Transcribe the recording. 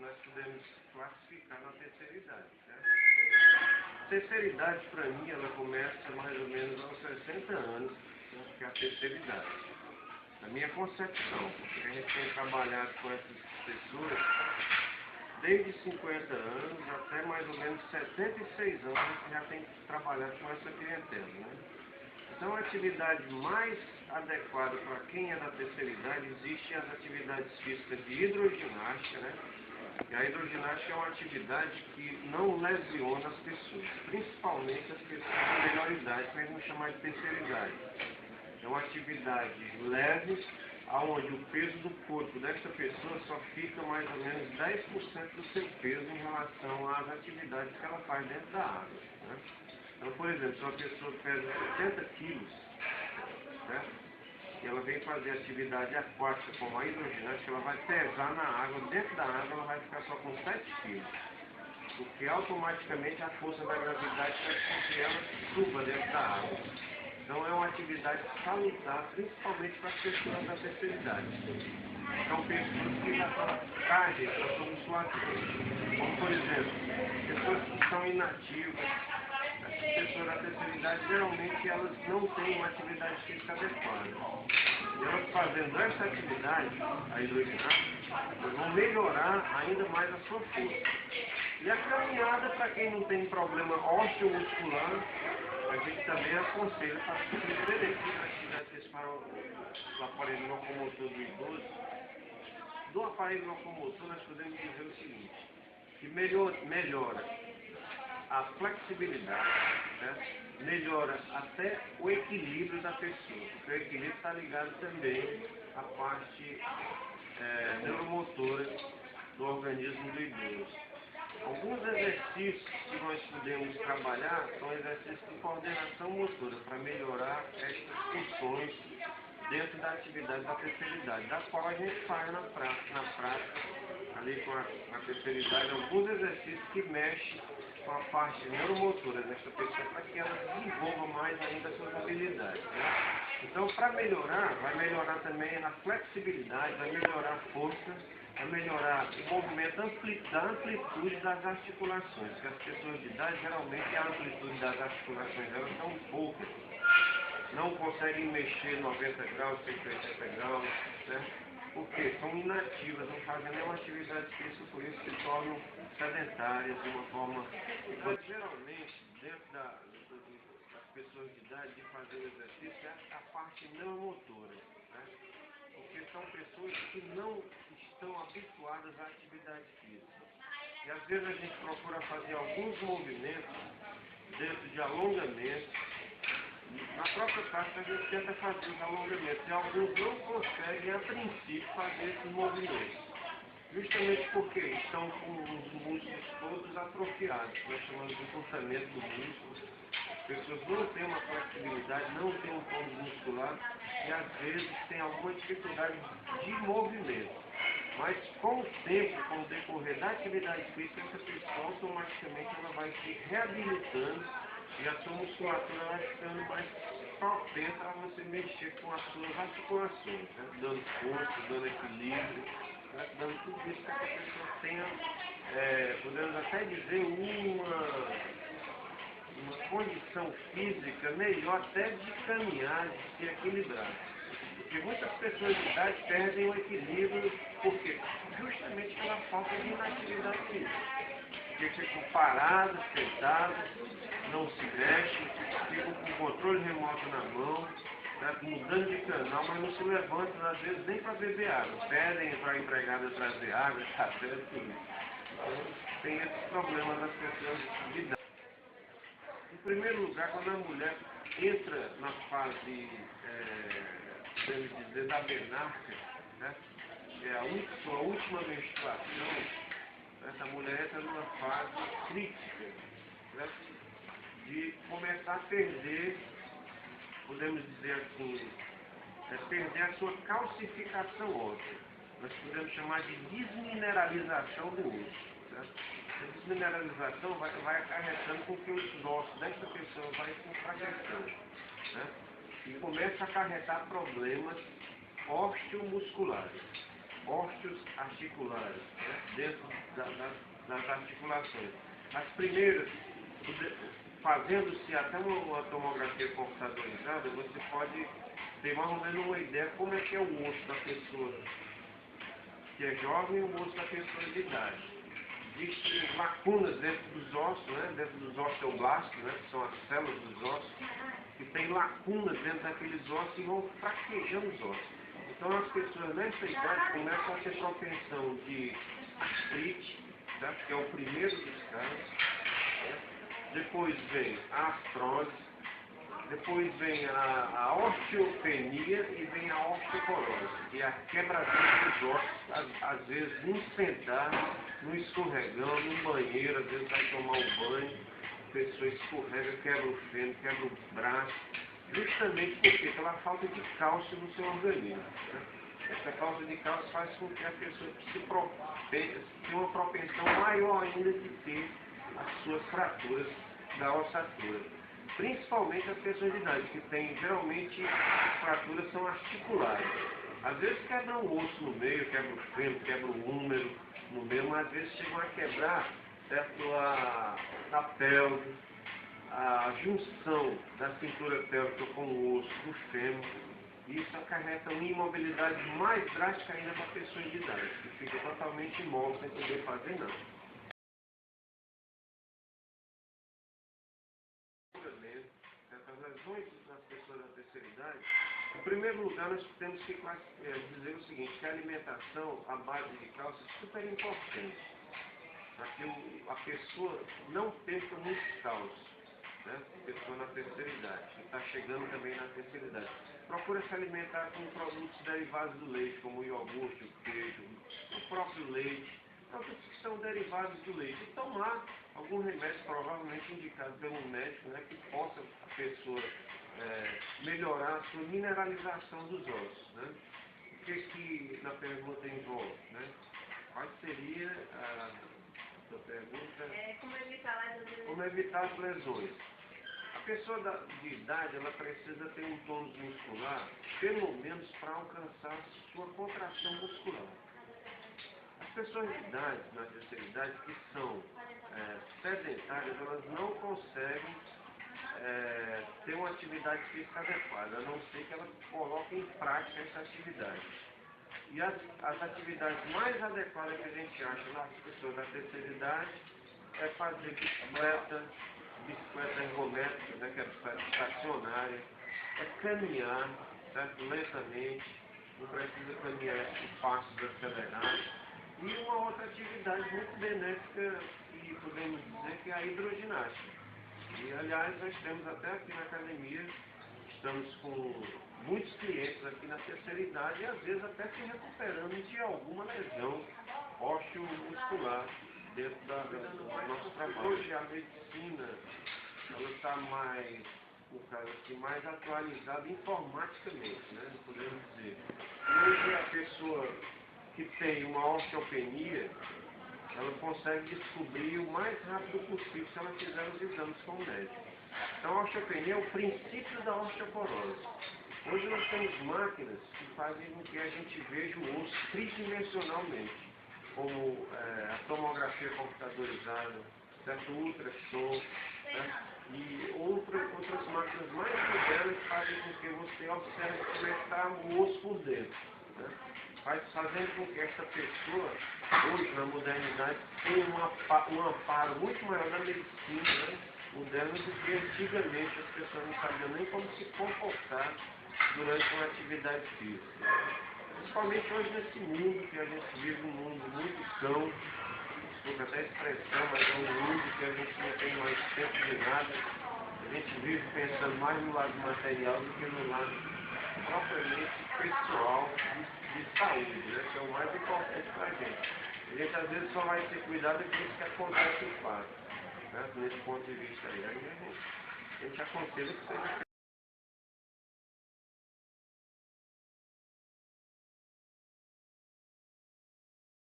nós podemos classificar na terceira idade, certo? Terceira idade, para mim, ela começa mais ou menos aos 60 anos, né, que é a terceira idade. Na minha concepção, porque a gente tem trabalhado com essas pessoas desde 50 anos até mais ou menos 76 anos, a gente já tem trabalhado com essa clientela, né? Então, a atividade mais adequada para quem é da terceira idade, existem as atividades físicas de hidroginástica, né? E a hidroginástica é uma atividade que não lesiona as pessoas, principalmente as pessoas de melhor idade, que a gente não chama de terceira idade. É uma atividade leve, onde o peso do corpo dessa pessoa só fica mais ou menos 10% do seu peso em relação às atividades que ela faz dentro da água, né? Então, por exemplo, se uma pessoa pesa 70 quilos, certo? E ela vem fazer atividade aquática como a hidroginástica, ela vai pesar na água, dentro da água ela vai ficar só com 7 quilos. Porque automaticamente a força da gravidade faz com que ela suba dentro da água. Então é uma atividade salutar, principalmente para as pessoas da terceira idade. São pessoas que já estão frágeis para a sua musculatura. Como, por exemplo, pessoas que estão inativas. As pessoas da terceira idade, geralmente, elas não têm uma atividade física adequada. E elas fazendo essa atividade, a hidroginástica, elas vão melhorar ainda mais a sua força. E a caminhada, para quem não tem problema osteomuscular, a gente também aconselha para se preferir na atividade física para o aparelho locomotor do idoso. Do aparelho locomotor, nós podemos dizer o seguinte, que melhora a flexibilidade, né? Melhora até o equilíbrio da pessoa, porque o equilíbrio está ligado também à parte neuromotora do organismo do idoso. Alguns exercícios que nós podemos trabalhar são exercícios de coordenação motora para melhorar estas funções dentro da atividade da terceira idade, da qual a gente faz na prática, ali com a terceira idade, alguns exercícios que mexem com a parte neuromotora dessa pessoa para que ela desenvolva mais ainda as suas habilidades, né? Então, para melhorar, vai melhorar também a flexibilidade, vai melhorar a força, vai melhorar o movimento da amplitude das articulações, porque as pessoas de idade, geralmente, a amplitude das articulações delas são poucas. Não conseguem mexer 90 graus, 180 graus, certo? Porque são inativas, não fazem nenhuma atividade física, por isso se tornam sedentárias de uma forma... Geralmente, dentro das pessoas de idade, de fazer o exercício é a parte neuromotora, né? Porque são pessoas que não estão habituadas à atividade física. E às vezes a gente procura fazer alguns movimentos dentro de alongamento. Na própria prática a gente tenta fazer os alongamentos e alguns não conseguem a princípio fazer esses movimentos. Justamente porque estão com os músculos todos atrofiados, nós chamamos de encurtamento do músculo. As pessoas não têm uma flexibilidade, não têm um tônus muscular e às vezes têm alguma dificuldade de movimento. Mas com o tempo, com o decorrer da atividade física, essa pessoa automaticamente ela vai se reabilitando e a sua musculatura vai ficando mais propensa a você mexer com as suas articulações, né? Dando força, dando equilíbrio, né? Dando tudo isso para que a pessoa tenha, podemos até dizer, uma condição física melhor até de caminhar, de se equilibrar. Porque muitas pessoas de idade perdem o equilíbrio, porque justamente pela falta de inatividade física. Porque ficam parados, sentados, não se mexem, ficam com o controle remoto na mão, né, mudando de canal, mas não se levantam, às vezes, nem para beber água. Pedem para a empregada trazer água, café, tudo. Então, tem esses problemas das pessoas de idade. Em primeiro lugar, quando a mulher entra na fase, podemos dizer, da menarca, né, que é a sua última menstruação, essa mulher entra numa fase crítica, né, de começar a perder, podemos dizer assim, perder a sua calcificação óssea. Nós podemos chamar de desmineralização do osso. Né? A desmineralização vai acarretando com que os ossos dessa pessoa vai se enfraquecendo, né? E começa a acarretar problemas osteomusculares. ósteos articulares, né, dentro das articulações. As primeiras, fazendo-se até uma tomografia computadorizada, você pode ter mais ou menos uma ideia como é que é o osso da pessoa que é jovem e o osso da pessoa de idade. Existem lacunas dentro dos ossos, né, dentro dos osteoblastos, né, que são as células dos ossos, que tem lacunas dentro daqueles ossos e vão fraquejando os ossos. Então as pessoas nessa idade começam a ter propensão de artrite, certo? Que é o primeiro dos casos. Depois vem a artrose, depois vem a osteopenia e vem a osteoporose, que é a quebradura dos ossos, às vezes num sentar, num escorregão, num banheiro, às vezes vai tomar um banho, a pessoa escorrega, quebra o fêmur, quebra o braço, justamente porque pela falta de cálcio no seu organismo. Né? Essa falta de cálcio faz com que a pessoa tenha uma propensão maior ainda de ter as suas fraturas da ossatura. Principalmente as pessoas de idade, que tem, geralmente, as fraturas são articulares. Às vezes quebram o osso no meio, quebra o fêmur, quebra o húmero no meio, mas às vezes chegam a quebrar, certo, a pelve, a junção da cintura pélvica com o osso do fêmur. Isso acarreta uma imobilidade mais drástica ainda para pessoas de idade, que fica totalmente imóvel sem poder fazer nada. As lesões das pessoas da terceira idade, em primeiro lugar nós temos que dizer o seguinte, que a alimentação à base de cálcio é super importante, para que a pessoa não perca muito cálcio, né? A pessoa na terceira idade, que está chegando também na terceira idade. Procura se alimentar com produtos derivados do leite, como o iogurte, o queijo, o próprio leite, produtos que são derivados do leite. E tomar algum remédio, provavelmente indicado pelo médico, né, que possa a pessoa melhorar a sua mineralização dos ossos. Né? O que na pergunta envolve? Né? Qual seria a sua pergunta? Como evitar as lesões. A pessoa de idade, ela precisa ter um tônus muscular, pelo menos para alcançar sua contração muscular. As pessoas de idade, na terceira idade, que são sedentárias, elas não conseguem ter uma atividade física adequada, a não ser que elas coloquem em prática essa atividade. E as atividades mais adequadas que a gente acha nas pessoas da terceira idade é fazer bicicleta ergométrica, né, que é a bicicleta estacionária, é caminhar, certo? Lentamente, não precisa caminhar em passos acelerados. E uma outra atividade muito benéfica, que podemos dizer, que é a hidroginástica. E, aliás, nós temos até aqui na academia, estamos com muitos clientes aqui na terceira idade e, às vezes, até se recuperando de alguma lesão osteomuscular dentro do nosso trabalho. Hoje, a medicina está mais, no caso aqui, mais atualizada informaticamente, né? Podemos dizer. Hoje, a pessoa que tem uma osteopenia, ela consegue descobrir o mais rápido possível se ela fizer os exames com o médico. Então, a osteopenia é o princípio da osteoporose. Hoje nós temos máquinas que fazem com que a gente veja o osso tridimensionalmente, como a tomografia computadorizada, certo? O ultrassom, né? E outras máquinas mais modernas fazem com que você observe como é que está o osso por dentro. Né? Fazendo com que essa pessoa, hoje na modernidade, tenha um amparo muito maior da medicina, né, moderna do que antigamente as pessoas não sabiam nem como se comportar durante uma atividade física. Principalmente hoje nesse mundo que a gente vive, um mundo muito cão, desculpa até a expressão, mas é um mundo que a gente não tem mais tempo de nada, a gente vive pensando mais no lado material do que no lado propriamente pessoal de saúde, né, que é o mais importante para a gente. A gente às vezes só vai ter cuidado daquilo que acontece em fato, né, nesse ponto de vista aí. A gente aconselha que seja